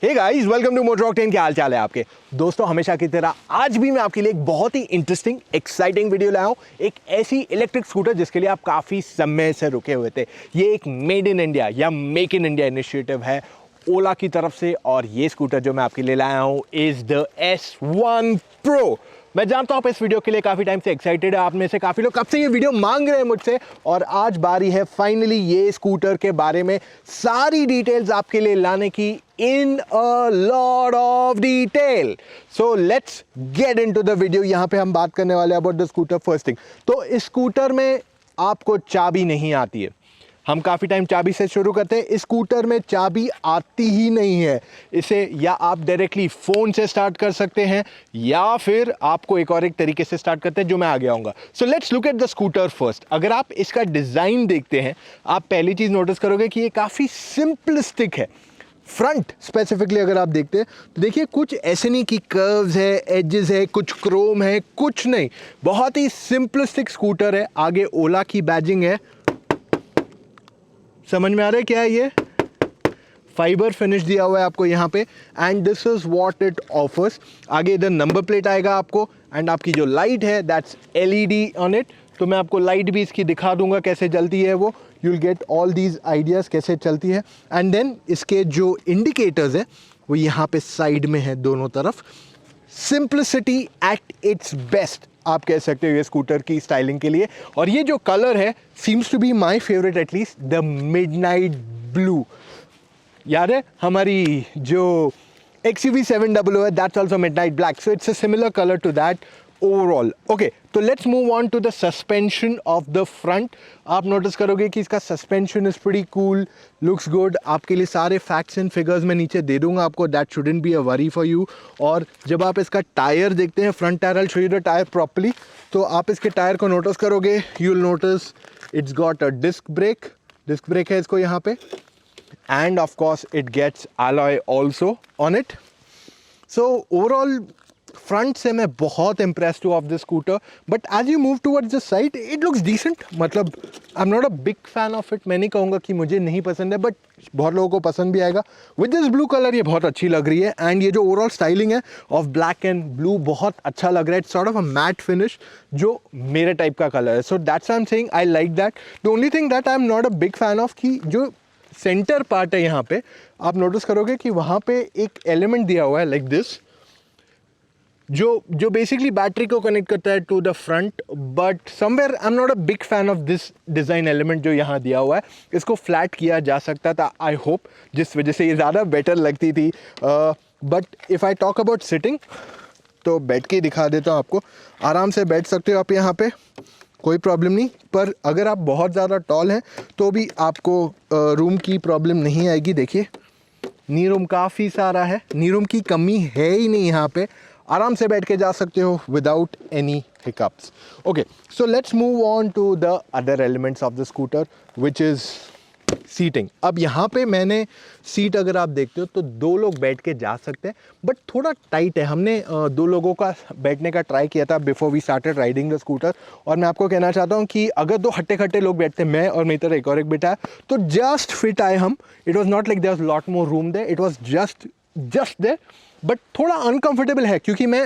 Hey guys, welcome to Motor Octane. क्या हाल चाल है आपके दोस्तों? हमेशा की तरह आज भी मैं आपके लिए एक बहुत ही इंटरेस्टिंग एक्साइटिंग वीडियो लाया हूँ। एक ऐसी इलेक्ट्रिक स्कूटर जिसके लिए आप काफ़ी समय से रुके हुए थे। ये एक मेड इन इंडिया या मेक इन इंडिया इनिशिएटिव है ओला की तरफ से, और ये स्कूटर जो मैं आपके लिए लाया हूँ इज़ द S1 Pro। मैं जानता हूँ आप इस वीडियो के लिए काफ़ी टाइम से एक्साइटेड है। आप में से काफ़ी लोग कब से ये वीडियो मांग रहे हैं मुझसे, और आज बारी है फाइनली ये स्कूटर के बारे में सारी डिटेल्स आपके लिए लाने की in a lot of detail. So let's get into the video. यहाँ पे हम बात करने वाले हैं about the scooter. First thing, तो इस स्कूटर में आपको चाबी नहीं आती है। हम काफ़ी टाइम चाबी से शुरू करते हैं, इस स्कूटर में चाबी आती ही नहीं है। इसे या आप डायरेक्टली फ़ोन से स्टार्ट कर सकते हैं या फिर आपको एक तरीके से स्टार्ट करते हैं जो मैं आगे आऊँगा। So let's look at the scooter first. अगर आप इसका डिज़ाइन देखते हैं, आप पहली चीज़ नोटिस करोगे कि ये काफ़ी सिंपलिस्टिक है। फ्रंट स्पेसिफिकली अगर आप देखते हैं तो देखिए, कुछ ऐसे नहीं कि कर्व्स है, एजेस है, कुछ क्रोम है, कुछ नहीं। बहुत ही सिंपलिस्टिक स्कूटर है। आगे ओला की बैजिंग है, समझ में आ रहा है क्या है? ये फाइबर फिनिश दिया हुआ है आपको यहाँ पे, and this is what it offers. आगे इधर नंबर प्लेट आएगा आपको, एंड आपकी जो लाइट है दैट्स LED ऑन इट। तो मैं आपको लाइट भी इसकी दिखा दूंगा कैसे जलती है वो। You will get all these ideas कैसे चलती है। एंड देन इसके जो इंडिकेटर्स है वो यहाँ पे साइड में है दोनों तरफ। सिंप्लिसिटी एट इट्स बेस्ट आप कह सकते हो ये स्कूटर की स्टाइलिंग के लिए। और ये जो कलर है seems to be my favourite, at least the midnight blue. याद है हमारी जो XUV 700 है, that's also midnight black, so it's a similar colour to that overall. Okay, तो let's move on to the suspension of the front. आप notice करोगे कि इसका suspension is pretty cool, looks good. आपके लिए सारे फैक्ट्स एंड फिगर्स मैं नीचे दे दूंगा आपको, that shouldn't be a worry for you. और जब आप इसका टायर देखते हैं, front tyre, I will show you the tyre properly. तो आप इसके टायर को नोटिस करोगे, you will notice it's got a disc brake है इसको यहाँ पे, and of course it gets alloy also on it. So overall front से मैं बहुत इम्प्रेस्ड हूँ of this scooter, but as you move towards the side it looks decent. मतलब I am not a big fan of it. मैं नहीं कहूँगा कि मुझे नहीं पसंद है, बट बहुत लोगों को पसंद भी आएगा। विद दिस ब्लू कलर ये बहुत अच्छी लग रही है, एंड ये जो ओवरऑल स्टाइलिंग है ऑफ ब्लैक एंड ब्लू बहुत अच्छा लग रहा है। It's sort of a matte finish जो मेरे टाइप का कलर है। So that's I am saying I like that. The only thing that I am not a big fan of कि जो सेंटर पार्ट है यहाँ पे, आप नोटिस करोगे कि वहाँ पे एक एलिमेंट दिया हुआ है लाइक दिस, जो बेसिकली बैटरी को कनेक्ट करता है to the front. But somewhere I am not a big fan of this design element जो यहाँ दिया हुआ है। इसको फ्लैट किया जा सकता था, आई होप, जिस वजह से ये ज़्यादा बेटर लगती थी। But if I talk about sitting, तो बैठ के दिखा देता हूँ आपको। आराम से बैठ सकते हो आप यहाँ पे, कोई प्रॉब्लम नहीं। पर अगर आप बहुत ज़्यादा टॉल हैं तो भी आपको रूम की प्रॉब्लम नहीं आएगी। देखिए, नी रूम काफ़ी सारा है, नी रूम की कमी है ही नहीं यहाँ पे। आराम से बैठ के जा सकते हो without any hiccups. Okay, so let's move on to the other elements of the scooter which is seating. अब यहाँ पे मैंने सीट, अगर आप देखते हो तो 2 लोग बैठ के जा सकते हैं, बट थोड़ा टाइट है। हमने 2 लोगों का बैठने का ट्राई किया था before we started riding the scooter, और मैं आपको कहना चाहता हूँ कि अगर 2 हट्टे-खट्टे लोग बैठते, मैं और मेरी तरह एक और एक बेटा है, तो जस्ट फिट आए हम। It was not like there was lot more room there, it was just there. But थोड़ा अनकंफर्टेबल है, क्योंकि मैं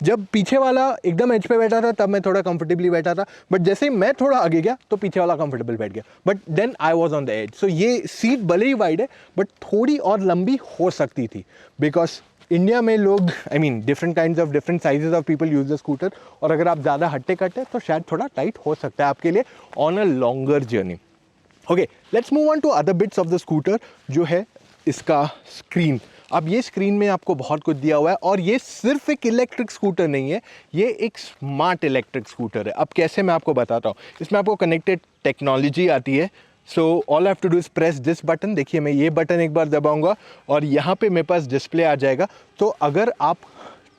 जब पीछे वाला एकदम एज पे बैठा था तब मैं थोड़ा कंफर्टेबली बैठा था, बट जैसे ही मैं थोड़ा आगे गया तो पीछे वाला कंफर्टेबल बैठ गया, but then I was on the edge. So ये सीट भले ही वाइड है बट थोड़ी और लंबी हो सकती थी, बिकॉज इंडिया में लोग, I mean different kinds of different sizes of people use the scooter, और अगर आप ज़्यादा हट्टे-कट्टे तो शायद थोड़ा टाइट हो सकता है आपके लिए on a longer journey. Okay, let's move on to other bits of the scooter, जो है इसका स्क्रीन। अब ये स्क्रीन में आपको बहुत कुछ दिया हुआ है, और ये सिर्फ एक इलेक्ट्रिक स्कूटर नहीं है, ये एक स्मार्ट इलेक्ट्रिक स्कूटर है। अब कैसे, मैं आपको बताता हूँ। इसमें आपको कनेक्टेड टेक्नोलॉजी आती है। So all have to do is press this button. देखिए, मैं ये बटन एक बार दबाऊंगा और यहाँ पे मेरे पास डिस्प्ले आ जाएगा। तो अगर आप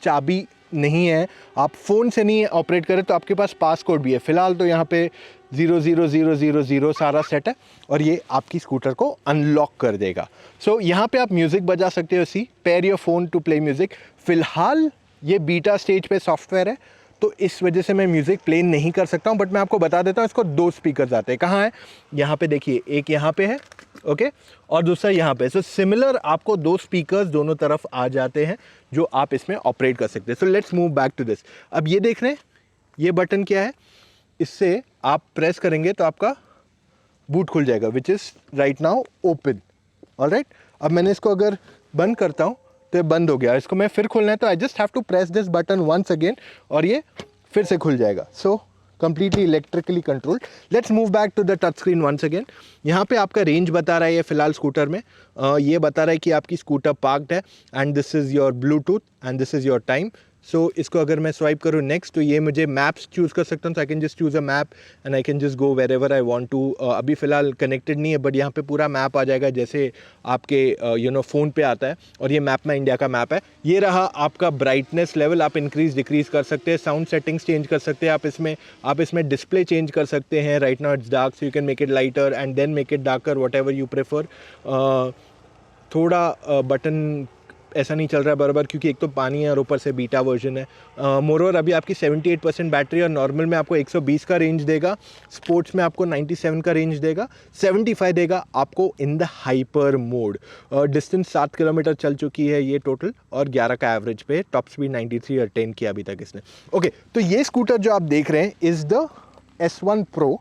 चाबी नहीं है, आप फ़ोन से नहीं ऑपरेट करें, तो आपके पास पासकोड भी है। फ़िलहाल तो यहाँ पे 00000 सारा सेट है, और ये आपकी स्कूटर को अनलॉक कर देगा। सो यहाँ पे आप म्यूज़िक बजा सकते हो। See pair your phone to play music. फ़िलहाल ये बीटा स्टेज पे सॉफ्टवेयर है, तो इस वजह से मैं म्यूज़िक प्ले नहीं कर सकता हूँ, बट मैं आपको बता देता हूँ इसको 2 स्पीकर्स आते हैं। कहाँ है? यहाँ पे देखिए, एक यहाँ पे है ओके और दूसरा यहाँ पे। सो सिमिलर आपको 2 स्पीकर्स दोनों तरफ आ जाते हैं जो आप इसमें ऑपरेट कर सकते हैं। So let's move back to this. अब ये देख रहे हैं ये बटन क्या है, इससे आप प्रेस करेंगे तो आपका बूट खुल जाएगा, which is right now open. Alright, अब मैंने इसको अगर बंद करता हूँ तो ये बंद हो गया। इसको मैं फिर खोलना है तो I just have to press this button once again और ये फिर से खुल जाएगा। सो completely electrically controlled. Let's move back to the touch screen once again. यहाँ पे आपका रेंज बता रहा है ये फिलहाल स्कूटर में, ये बता रहा है कि आपकी स्कूटर पार्क्ड है and this is your Bluetooth and this is your time. So इसको अगर मैं स्वाइप करूँ नेक्स्ट तो ये मुझे मैप्स चूज़ कर सकता हूँ। So I can just choose a map and I can just go wherever I want to. अभी फ़िलहाल कनेक्टेड नहीं है बट यहाँ पे पूरा मैप आ जाएगा जैसे आपके फ़ोन पे आता है। और ये मैप में इंडिया का मैप है। ये रहा आपका ब्राइटनेस लेवल, आप इंक्रीज़ डिक्रीज़ कर सकते हैं, साउंड सेटिंग्स चेंज कर सकते हैं आप इसमें डिस्प्ले चेंज कर सकते हैं। Right now it's dark so you can make it lighter and then make it darker, whatever you prefer. थोड़ा बटन ऐसा नहीं चल रहा है बराबर क्योंकि एक तो पानी है और ऊपर से बीटा वर्जन है। मोरओवर अभी आपकी 78% बैटरी और नॉर्मल में आपको 120 का रेंज देगा, स्पोर्ट्स में आपको 97 का रेंज देगा, 75 देगा आपको in the hyper mode. Distance 7 kilometre चल चुकी है ये टोटल और 11 का एवरेज पे, टॉप स्पीड 93 और 10 की अभी तक इसने। ओके, तो ये स्कूटर जो आप देख रहे हैं is the S1 Pro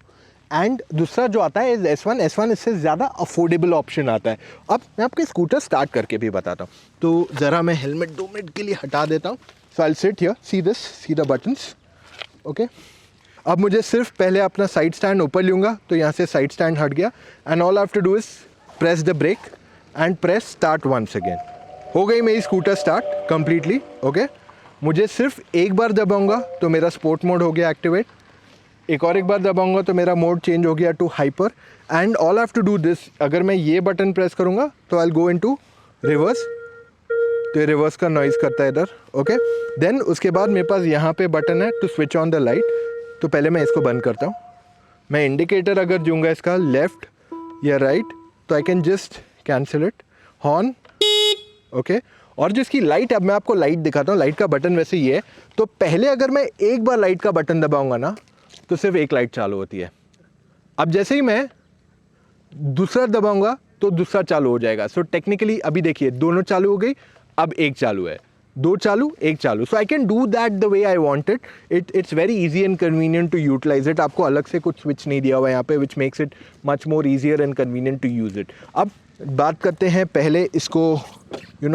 and दूसरा जो आता है S1 इससे ज़्यादा अफोर्डेबल ऑप्शन आता है। अब मैं आपके स्कूटर स्टार्ट करके भी बताता हूँ, तो ज़रा मैं हेलमेट 2 मिनट के लिए हटा देता हूँ। So I will sit here, see the buttons. Okay, अब मुझे सिर्फ पहले अपना साइड स्टैंड ऊपर लूँगा तो यहाँ से साइड स्टैंड हट गया and all I have to do is press the brake and press start once again. हो गई मेरी स्कूटर स्टार्ट कम्प्लीटली। ओके, मुझे सिर्फ एक बार दबाऊँगा तो मेरा स्पोर्ट मोड हो गया एक्टिवेट, एक बार दबाऊंगा तो मेरा मोड चेंज हो गया to hyper and all have to do this. अगर मैं ये बटन प्रेस करूंगा तो I will go into reverse, तो ये रिवर्स का नॉइज़ करता है इधर। ओके, देन उसके बाद मेरे पास यहाँ पे बटन है to switch on the light, तो पहले मैं इसको बंद करता हूँ। मैं इंडिकेटर अगर दूंगा इसका लेफ़्ट या राइट तो आई can just cancel it, horn. Okay, और जो इसकी लाइट, अब मैं आपको लाइट दिखाता हूँ। लाइट का बटन वैसे ये है, तो पहले अगर मैं एक बार लाइट का बटन दबाऊंगा ना तो सिर्फ एक लाइट चालू होती है। अब जैसे ही मैं दूसरा दबाऊंगा तो दूसरा चालू हो जाएगा। सो टेक्निकली अभी देखिए दोनों चालू हो गई, अब एक चालू है, 2 चालू 1 चालू। So I can do that the way I want it. It's very easy and convenient to utilise it. आपको अलग से कुछ स्विच नहीं दिया हुआ है यहाँ पे, which makes it much more easier and convenient to use it. अब बात करते हैं पहले इसको,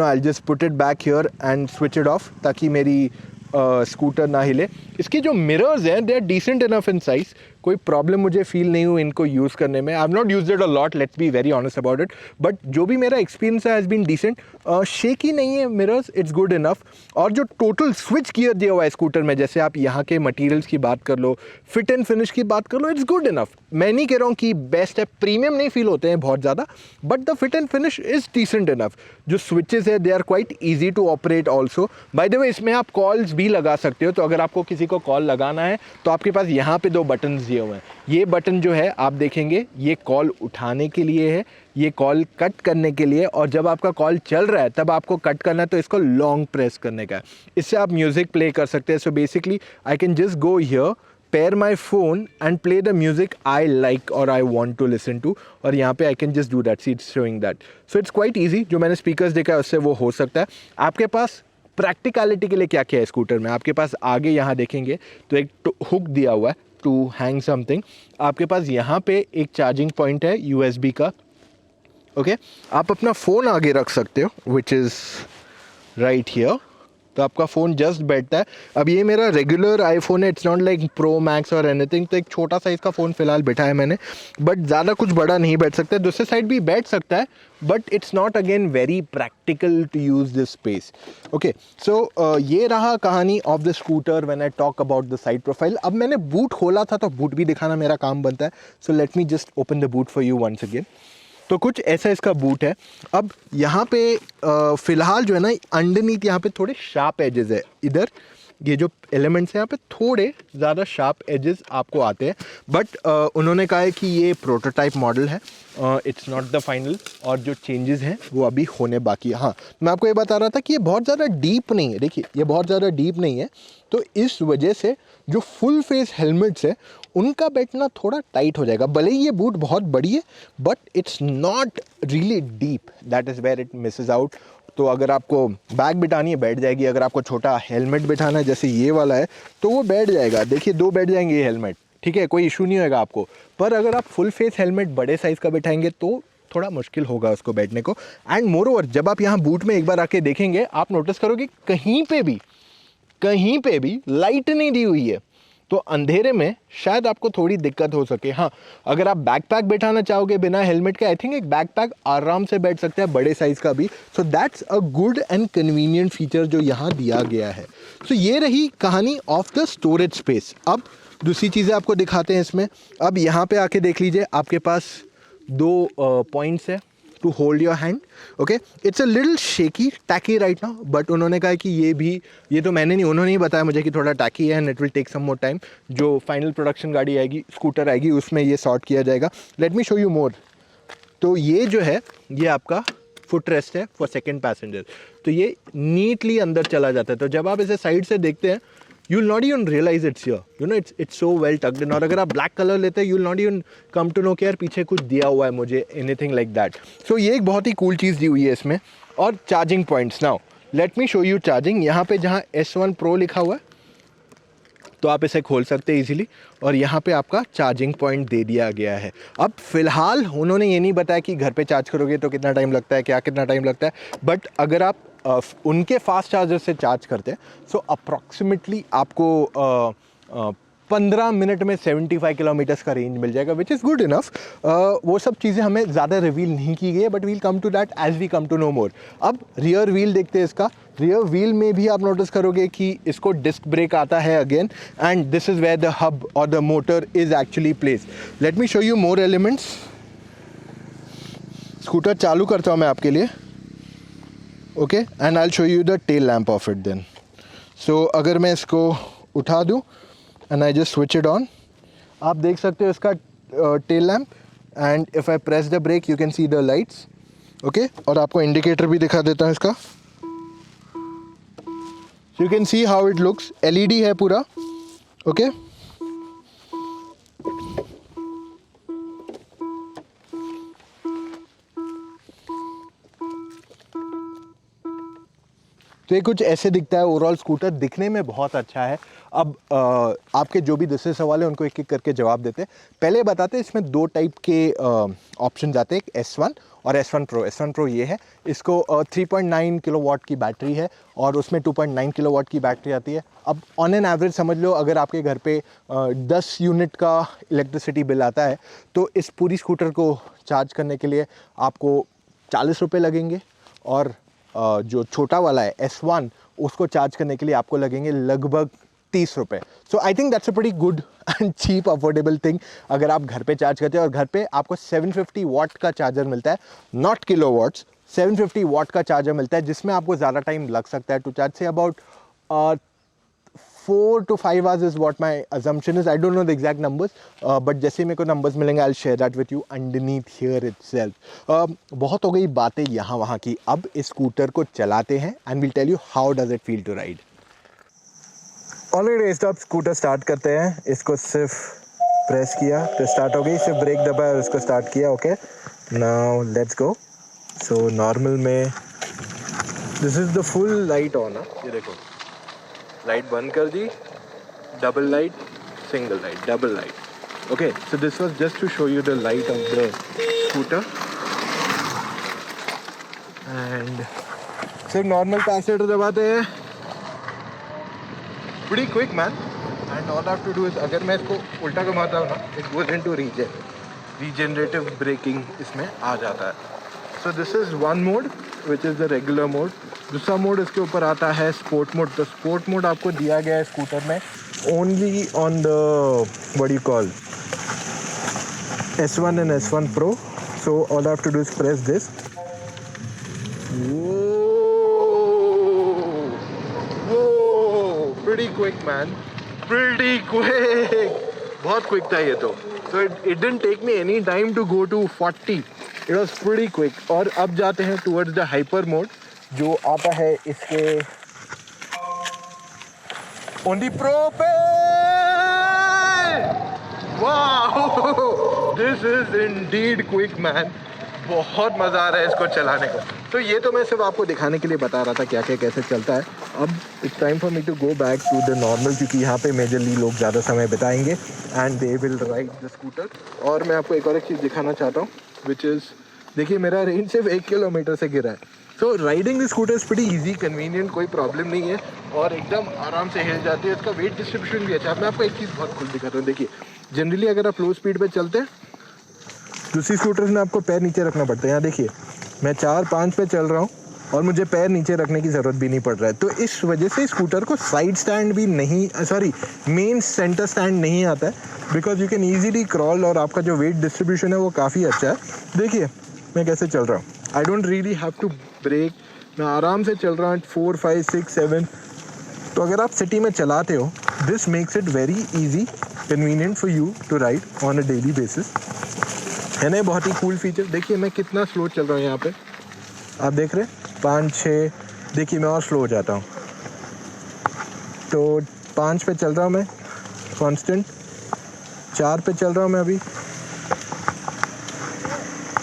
I just put it back here and switch it off ताकि मेरी स्कूटर ना हिले। इसके जो मिरर्स हैं they are decent enough in size, कोई प्रॉब्लम मुझे फील नहीं हुई इनको यूज़ करने में। I have not used it a lot, let's be very honest about it, but जो भी मेरा एक्सपीरियंस है हैज़ बीन डिसेंट। शेकी नहीं है मिरर्स, इट्स गुड इनफ। और जो टोटल स्विच गियर दिया हुआ है स्कूटर में, जैसे आप यहाँ के मटीरियल्स की बात कर लो, फिट एंड फिनिश की बात कर लो, इट्स गुड इनफ। मैं नहीं कह रहा हूँ कि बेस्ट है, प्रीमियम नहीं फील होते हैं बहुत ज़्यादा, but the fit and finish is decent enough. जो स्विचेस है they are quite easy to operate also. By the way इसमें आप कॉल्स भी लगा सकते हो, तो अगर आपको किसी को कॉल लगाना है तो आपके पास यहाँ पे 2 बटन दिए हुए हैं। ये बटन जो है आप देखेंगे ये कॉल उठाने के लिए है, ये कॉल कट करने के लिए, और जब आपका कॉल चल रहा है तब आपको कट करना है तो इसको लॉन्ग प्रेस करने का है। इससे आप म्यूज़िक प्ले कर सकते हैं। So basically I can just go here, pair my phone and play the music I like or I want to listen to, और यहाँ पे I can just do that. See it's showing that. So it's quite easy. जो मैंने speakers देखा है उससे वो हो सकता है। आपके पास प्रैक्टिकलिटी के लिए क्या क्या है स्कूटर में, आपके पास आगे यहाँ देखेंगे तो एक हुक दिया हुआ है टू हैंग समथिंग। आपके पास यहाँ पे एक चार्जिंग पॉइंट है USB का। ओके, आप अपना फ़ोन आगे रख सकते हो, विच इज़ राइट हियर, तो आपका फ़ोन जस्ट बैठता है। अब ये मेरा रेगुलर आईफोन है, it's not like pro max और एनीथिंग, तो एक छोटा साइज़ का फ़ोन फ़िलहाल बैठा है मैंने, बट ज़्यादा कुछ बड़ा नहीं बैठ सकता है। दूसरे साइड भी बैठ सकता है, but it's not again very practical to use this space. Okay, so ये रहा कहानी of the scooter when I talk about the side profile. अब मैंने बूट खोला था तो बूट भी दिखाना मेरा काम बनता है। So let me just open the boot for you once again. तो कुछ ऐसा इसका बूट है। अब यहाँ पे फ़िलहाल जो है ना, अंडरनीथ यहाँ पे थोड़े शार्प एजेस है इधर, ये जो एलिमेंट्स हैं यहाँ पे थोड़े ज़्यादा शार्प एजेस आपको आते हैं, बट उन्होंने कहा है कि ये प्रोटोटाइप मॉडल है, इट्स नॉट द फाइनल, और जो चेंजेस हैं वो अभी होने बाकी है। हाँ, मैं आपको ये बता रहा था कि ये बहुत ज़्यादा डीप नहीं है, देखिए ये बहुत ज़्यादा डीप नहीं है, तो इस वजह से जो फुल फेस हेलमेट्स है उनका बैठना थोड़ा टाइट हो जाएगा। भले ही ये बूट बहुत बड़ी है but it's not really deep, that is where it misses out. तो अगर आपको बैग बिठानी है बैठ जाएगी, अगर आपको छोटा हेलमेट बिठाना है जैसे ये वाला है तो वो बैठ जाएगा, देखिए 2 बैठ जाएंगे ये हेलमेट, ठीक है, कोई इशू नहीं होगा आपको। पर अगर आप फुल फेस हेलमेट बड़े साइज़ का बिठाएंगे तो थोड़ा मुश्किल होगा उसको बैठने को। एंड मोर ओवर जब आप यहाँ बूट में एक बार आके देखेंगे आप नोटिस करोगे कहीं पे भी लाइट नहीं दी हुई है, तो अंधेरे में शायद आपको थोड़ी दिक्कत हो सके। हाँ, अगर आप बैकपैक बैठाना चाहोगे बिना हेलमेट के, आई थिंक एक बैकपैक आराम से बैठ सकते हैं बड़े साइज़ का भी। So that's a good and convenient feature जो यहाँ दिया गया है। सो ये रही कहानी ऑफ द स्टोरेज स्पेस। अब दूसरी चीज़ें आपको दिखाते हैं इसमें। अब यहाँ पे आके देख लीजिए, आपके पास 2 पॉइंट्स है to hold your hand. Okay, it's a little shaky tacky right now, but उन्होंने कहा कि ये तो मैंने नहीं, उन्होंने ही बताया मुझे कि थोड़ा टैकी है and it will take some more time. जो फाइनल प्रोडक्शन गाड़ी आएगी, स्कूटर आएगी, उसमें ये सॉर्ट किया जाएगा। Let me show you more. तो ये जो है ये आपका फुट रेस्ट है फॉर सेकेंड पैसेंजर, तो ये नीटली अंदर चला जाता है। तो जब आप इसे साइड से देखते हैं you will not even realize it's here, you know, it's so well tucked in। और अगर आप ब्लैक कलर लेते हैं you will not even come to know कि यार पीछे कुछ दिया हुआ है मुझे, anything like that। so ये एक बहुत ही कूल चीज़ दी हुई है इसमें। और charging points, now let me show you charging. यहाँ पे जहाँ S1 Pro लिखा हुआ है तो आप इसे खोल सकते हैं इजीली, और यहाँ पे आपका चार्जिंग पॉइंट दे दिया गया है। अब फिलहाल उन्होंने ये नहीं बताया कि घर पे चार्ज करोगे तो कितना टाइम लगता है, कितना टाइम लगता है, बट अगर आप उनके फास्ट चार्जर से चार्ज करते हैं सो अप्रॉक्सीमेटली आपको 15 मिनट में 75 किलोमीटर्स का रेंज मिल जाएगा, विच इज़ गुड इनफ। वो सब चीज़ें हमें ज़्यादा रिवील नहीं की गई है, but we'll come to that as we come to know more. अब रियर व्हील देखते हैं इसका। रियर व्हील में भी आप नोटिस करोगे कि इसको डिस्क ब्रेक आता है again, and this is where the hub और the motor is actually placed. Let me show you more elements. Scooter चालू करता हूँ मैं आपके लिए, okay, and I will show you the tail lamp of it then. So अगर मैं इसको उठा दूँ and I just switch it on, आप देख सकते हो इसका tail lamp, and if I press the brake you can see the lights, okay. और आपको इंडिकेटर भी दिखा देता हूँ इसका, सो you can see how it looks. LED है पूरा, ओके। तो ये कुछ ऐसे दिखता है। ओवरऑल स्कूटर दिखने में बहुत अच्छा है। अब आपके जो भी दूसरे सवाल हैं उनको एक एक करके जवाब देते हैं। पहले बताते हैं इसमें 2 टाइप के ऑप्शन आते हैं, एक S1 और S1 Pro। S1 Pro ये है, इसको 3.9 किलोवाट की बैटरी है और उसमें 2.9 किलोवाट की बैटरी आती है। अब ऑन एन एवरेज समझ लो अगर आपके घर पे 10 यूनिट का इलेक्ट्रिसिटी बिल आता है तो इस पूरी स्कूटर को चार्ज करने के लिए आपको 40 रुपये लगेंगे, और जो छोटा वाला है S1 उसको चार्ज करने के लिए आपको लगेंगे लगभग 30 रुपये। So I think that's a pretty good and cheap affordable thing अगर आप घर पे चार्ज करते हैं। और घर पे आपको 750 वाट का चार्जर मिलता है, नॉट किलोवाट्स, 750 वाट का चार्जर मिलता है, जिसमें आपको ज़्यादा टाइम लग सकता है to charge. Say about 4 to 5 hours is what my assumption is. I don't know the exact numbers, but जैसे मेरे को numbers मिलेंगे I'll share that with you underneath here itself। बहुत हो गई बातें यहाँ वहाँ की, अब इस स्कूटर को चलाते हैं and we'll tell you how does it feel to ride। Already stop scooter start करते हैं। इसको सिर्फ प्रेस किया तो स्टार्ट हो गई, सिर्फ ब्रेक दबाया और उसको स्टार्ट किया। Okay, now let's go. So normal में this is the full light on है, ये देखो लाइट बंद कर दी, double light, single light, double light. Okay, so this was just to show you the light of the scooter. And सिर्फ normal passenger दबाते हैं, pretty quick man, and all I have to do is अगर मैं इसको उल्टा घुमाता हूँ ना, it goes into regenerative braking इसमें आ जाता है। So this is one mode which is the regular mode। दूसरा मोड इसके ऊपर आता है स्पोर्ट मोड। तो स्पोर्ट मोड आपको दिया गया है स्कूटर में only on the what do you call S1 and S1 Pro। So all I have to do is press this। Pretty man. Pretty quick. बहुत क्विक था ये तो. So it didn't take me any time to go to 40. It was pretty quick. और अब जाते हैं towards the hyper mode जो आता है इसके on the propel. Wow, this is indeed quick man. बहुत मज़ा आ रहा है इसको चलाने को. तो ये तो मैं सिर्फ आपको दिखाने के लिए बता रहा था क्या क्या कैसे चलता है. अब it's time for me to go back to the normal क्योंकि यहाँ पे मेजरली लोग ज़्यादा समय बिताएंगे and they will ride the scooter. और मैं आपको एक और एक चीज़ दिखाना चाहता हूँ विच इज़ देखिए मेरा रेंज सिर्फ 1 किलोमीटर से गिरा है. So riding the scooter is pretty easy, convenient, कोई प्रॉब्लम नहीं है और एकदम आराम से हिल जाती है. इसका वेट डिस्ट्रीब्यूशन भी अच्छा है. मैं आपको एक चीज़ बहुत खुल दिखाता हूँ. देखिए जनरली अगर आप लो स्पीड पर चलते हैं दूसरी स्कूटर्स में आपको पैर नीचे रखना पड़ता है. यहाँ देखिए मैं 4-5 पे चल रहा हूँ और मुझे पैर नीचे रखने की ज़रूरत भी नहीं पड़ रहा है. तो इस वजह से स्कूटर को साइड स्टैंड भी नहीं मेन सेंटर स्टैंड नहीं आता है because you can easily crawl और आपका जो वेट डिस्ट्रीब्यूशन है वो काफ़ी अच्छा है. देखिए मैं कैसे चल रहा हूँ. I don't really have to brake. मैं आराम से चल रहा हूँ 4, 5, 6, 7. तो अगर आप सिटी में चलाते हो this makes it very easy convenient for you to ride on a daily basis. है ना बहुत ही कूल फीचर. देखिए मैं कितना स्लो चल रहा हूँ यहाँ पे आप देख रहे हैं 5, 6. देखिए मैं और स्लो हो जाता हूँ तो 5 पे चल रहा हूँ मैं कांस्टेंट. 4 पे चल रहा हूँ मैं अभी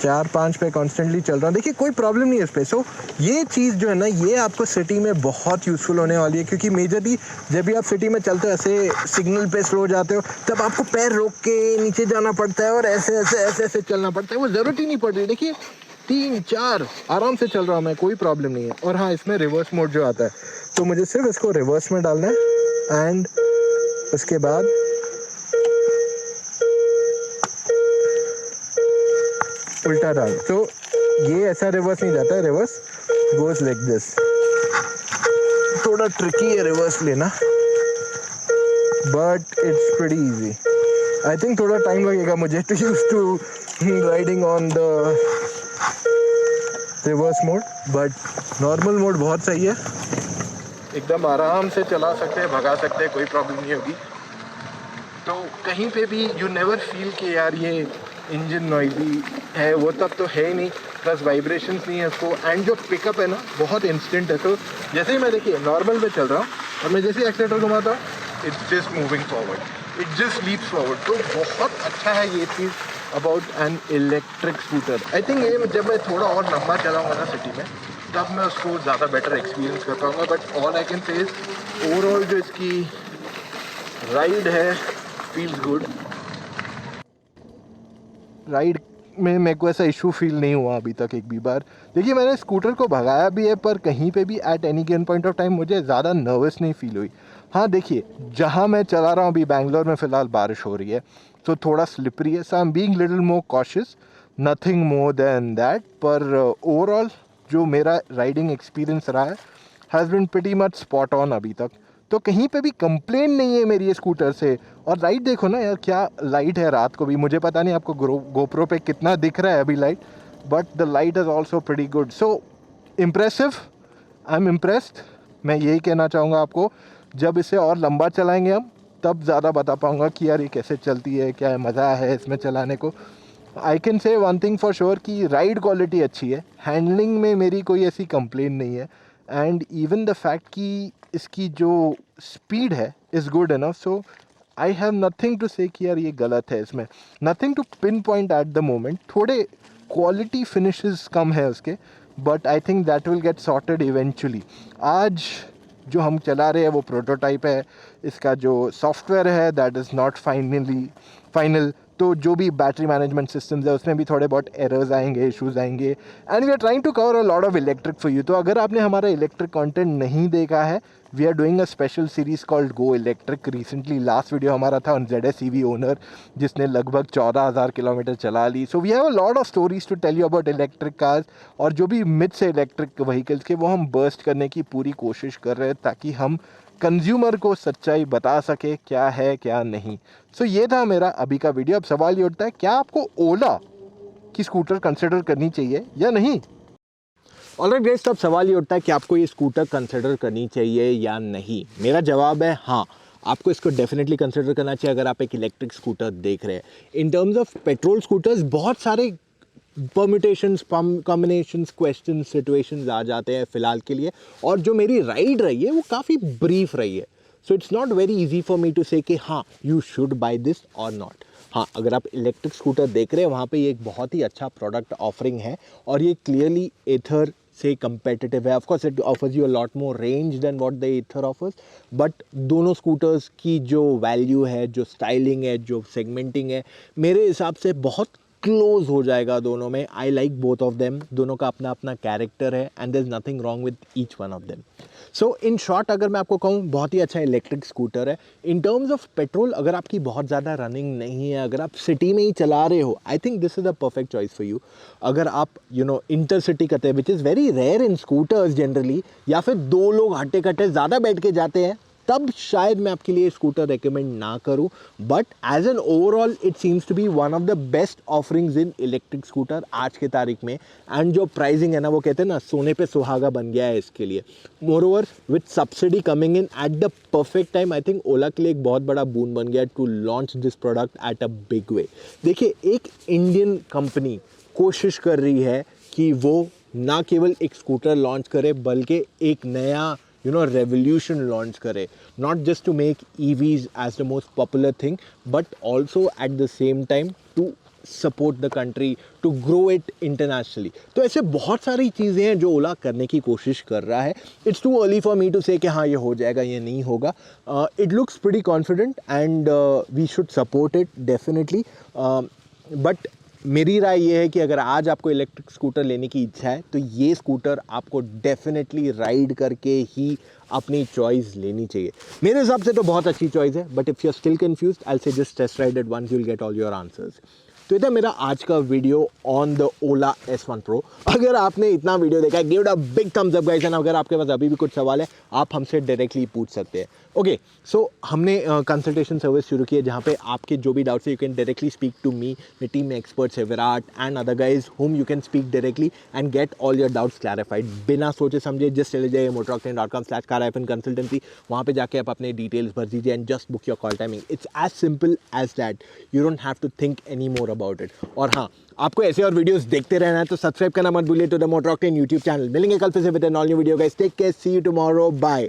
4-5 पे कॉन्स्टेंटली चल रहा हूँ. देखिए कोई प्रॉब्लम नहीं है इस पर. सो ये चीज़ जो है ना ये आपको सिटी में बहुत यूज़फुल होने वाली है क्योंकि मेजरली जब भी आप सिटी में चलते हो ऐसे सिग्नल पे स्लो जाते हो तब आपको पैर रोक के नीचे जाना पड़ता है और ऐसे ऐसे ऐसे ऐसे चलना पड़ता है. वो ज़रूरत ही नहीं पड़ रही. देखिए 3-4 आराम से चल रहा हूँ मैं, कोई प्रॉब्लम नहीं है. और हाँ इसमें रिवर्स मोड जो आता है तो मुझे सिर्फ इसको रिवर्स में डालना है एंड उसके बाद उल्टा डाल. तो ये ऐसा रिवर्स नहीं जाता है. Reverse goes like this. थोड़ा ट्रिकी है रिवर्स लेना but it's pretty easy. I think थोड़ा टाइम लगेगा मुझे to use to riding on the reverse mode but normal mode बहुत सही है. एकदम आराम से चला सकते हैं, भगा सकते हैं, कोई प्रॉब्लम नहीं होगी. तो कहीं पे भी यू नेवर फील कि यार ये इंजन नॉइजी है, वो तब तो है ही नहीं. प्लस वाइब्रेशंस नहीं है इसको एंड जो पिकअप है ना बहुत इंस्टेंट है. तो जैसे ही मैं देखिए नॉर्मल पे चल रहा हूँ और मैं जैसे ही एक्सीलेटर घुमाता हूँ it's just moving forward, it just leaps forward. तो बहुत अच्छा है ये चीज़ about an electric scooter. I think ये जब मैं थोड़ा और लंबा चलाऊँगा ना सिटी में तब मैं उसको ज़्यादा बेटर एक्सपीरियंस कर पाऊँगा. But all I can say is overall जो इसकी राइड है फील्स गुड. राइड में मेरे को ऐसा इशू फील नहीं हुआ अभी तक एक भी बार. देखिए मैंने स्कूटर को भगाया भी है पर कहीं पे भी at any given point of time मुझे ज़्यादा नर्वस नहीं फील हुई. हाँ देखिए जहाँ मैं चला रहा हूँ अभी बैंगलोर में फ़िलहाल बारिश हो रही है तो थोड़ा स्लिपरी है. So I am being little more cautious, nothing more than that. पर ओवरऑल जो मेरा राइडिंग एक्सपीरियंस रहा है has been pretty much spot on अभी तक. तो कहीं पे भी कंप्लेन नहीं है मेरी ये स्कूटर से. और लाइट देखो ना यार क्या लाइट है रात को भी. मुझे पता नहीं आपको गोप्रो पे कितना दिख रहा है अभी light but the light is also pretty good. So impressive, I am impressed. मैं यही कहना चाहूँगा आपको. जब इसे और लंबा चलाएंगे हम तब ज़्यादा बता पाऊँगा कि यार ये कैसे चलती है, क्या मज़ा है इसमें चलाने को. I can say one thing for sure कि राइड क्वालिटी अच्छी है, हैंडलिंग में मेरी कोई ऐसी कंप्लेन नहीं है एंड इवन द फैक्ट कि इसकी जो स्पीड है is good enough. So I have nothing to say कि यार ये गलत है इसमें. Nothing to pinpoint at the moment. थोड़े क्वालिटी फिनिशेस कम है उसके but I think that will get sorted eventually. आज जो हम चला रहे हैं वो प्रोटोटाइप है. इसका जो सॉफ्टवेयर है दैट इज़ नॉट फाइनल. तो जो भी बैटरी मैनेजमेंट सिस्टम्स है उसमें भी थोड़े बहुत एरर्स आएंगे, इश्यूज़ आएंगे and we are trying to cover a lot of electric for you. तो अगर आपने हमारा इलेक्ट्रिक कंटेंट नहीं देखा है we are doing a special series called go electric. Recently last video हमारा था ऑन ZS EV ओनर जिसने लगभग 14,000 किलोमीटर चला ली. So we have a lot of stories to tell you about electric cars और जो भी मिथ्स है इलेक्ट्रिक व्हीकल्स के वो हम बर्स्ट करने की पूरी कोशिश कर रहे हैं ताकि हम कंज्यूमर को सच्चाई बता सके क्या है क्या नहीं. सो ये था मेरा अभी का वीडियो. अब सवाल ये उठता है क्या आपको ओला की स्कूटर कंसिडर करनी चाहिए या नहीं. ऑलराइट गाइस, अब सवाल ये उठता है कि आपको ये स्कूटर कंसिडर करनी चाहिए या नहीं. मेरा जवाब है हाँ. आपको इसको डेफिनेटली कंसिडर करना चाहिए अगर आप एक इलेक्ट्रिक स्कूटर देख रहे हैं। In terms of petrol scooters बहुत सारे परम्यूटेशंस, कॉम्बिनेशंस, क्वेश्चंस, सिचुएशंस आ जाते हैं फ़िलहाल के लिए, और जो मेरी राइड रही है वो काफ़ी ब्रीफ रही है। So it's not very easy for me to say कि हाँ यू शुड बाय दिस और नॉट। हाँ, अगर आप इलेक्ट्रिक स्कूटर देख रहे हैं वहाँ पे ये एक बहुत ही अच्छा प्रोडक्ट ऑफरिंग है, और ये क्लियरली एथर से competitive है। Of course it offers you a lot more range than what the Ather offers, but दोनों स्कूटर्स की जो वैल्यू है, जो स्टाइलिंग है, जो सेगमेंटिंग है, मेरे हिसाब से बहुत क्लोज हो जाएगा दोनों में। I like both of them, दोनों का अपना अपना कैरेक्टर है, and there is nothing wrong with each one of them. So in short अगर मैं आपको कहूँ, बहुत ही अच्छा इलेक्ट्रिक स्कूटर है। इन टर्म्स ऑफ पेट्रोल, अगर आपकी बहुत ज़्यादा रनिंग नहीं है, अगर आप सिटी में ही चला रहे हो, I think this is the perfect choice for you. अगर आप इंटर सिटी करते हैं, which is very rare in scooters generally, या फिर दो लोग हट्टे कट्टे ज़्यादा बैठ के जाते हैं, तब शायद मैं आपके लिए स्कूटर रेकमेंड ना करूं, but as an overall it seems to be one of the best offerings in electric scooter आज के तारीख में। एंड जो प्राइसिंग है ना, वो कहते हैं ना, सोने पे सुहागा बन गया है इसके लिए। Moreover with subsidy coming in at the perfect time, I think Ola के लिए एक बहुत बड़ा बून बन गया to launch this product at a big way. देखिए, एक इंडियन कंपनी कोशिश कर रही है कि वो ना केवल एक स्कूटर लॉन्च करे, बल्कि एक नया revolution launch करे, not just to make EVs as the most popular thing, but also at the same time to support the country, to grow it internationally। तो ऐसे बहुत सारी चीज़ें हैं जो ओला करने की कोशिश कर रहा है। It's too early for me to say कि हाँ ये हो जाएगा, ये नहीं होगा। It looks pretty confident and we should support it definitely, but मेरी राय ये है कि अगर आज आपको इलेक्ट्रिक स्कूटर लेने की इच्छा है, तो ये स्कूटर आपको डेफिनेटली राइड करके ही अपनी चॉइस लेनी चाहिए। मेरे हिसाब से तो बहुत अच्छी चॉइस है, but if you are still confused, I will say just test ride it once, you will get all your answers. तो ये था मेरा आज का video on the Ola S1 Pro। अगर आपने इतना वीडियो देखा है, give it a big thumbs up guys, and अगर आपके पास अभी भी कुछ सवाल है, आप हमसे डायरेक्टली पूछ सकते हैं। ओके, सो हमने कंसल्टेशन सर्विस शुरू की है, जहाँ पे आपके जो भी डाउट्स है you can directly speak to me. मेरी टीम में एक्सपर्ट्स है, Virat and other guys whom you can speak directly and get all your doubts clarified. बिना सोचे समझे जस्ट चले जाइए motoroctane.com/car-consultancy, वहाँ पे जाके आप अपने डिटेल्स भर दीजिए and just book your call timing. It's as simple as that, you don't have to think any more about it. और हाँ, आपको ऐसे और वीडियोस देखते रहना है तो सब्सक्राइब करना मत भूलिए to the Motor Octane YouTube channel. मिलेंगे कल फिर से with an all new video guys, take care, see you tomorrow, bye.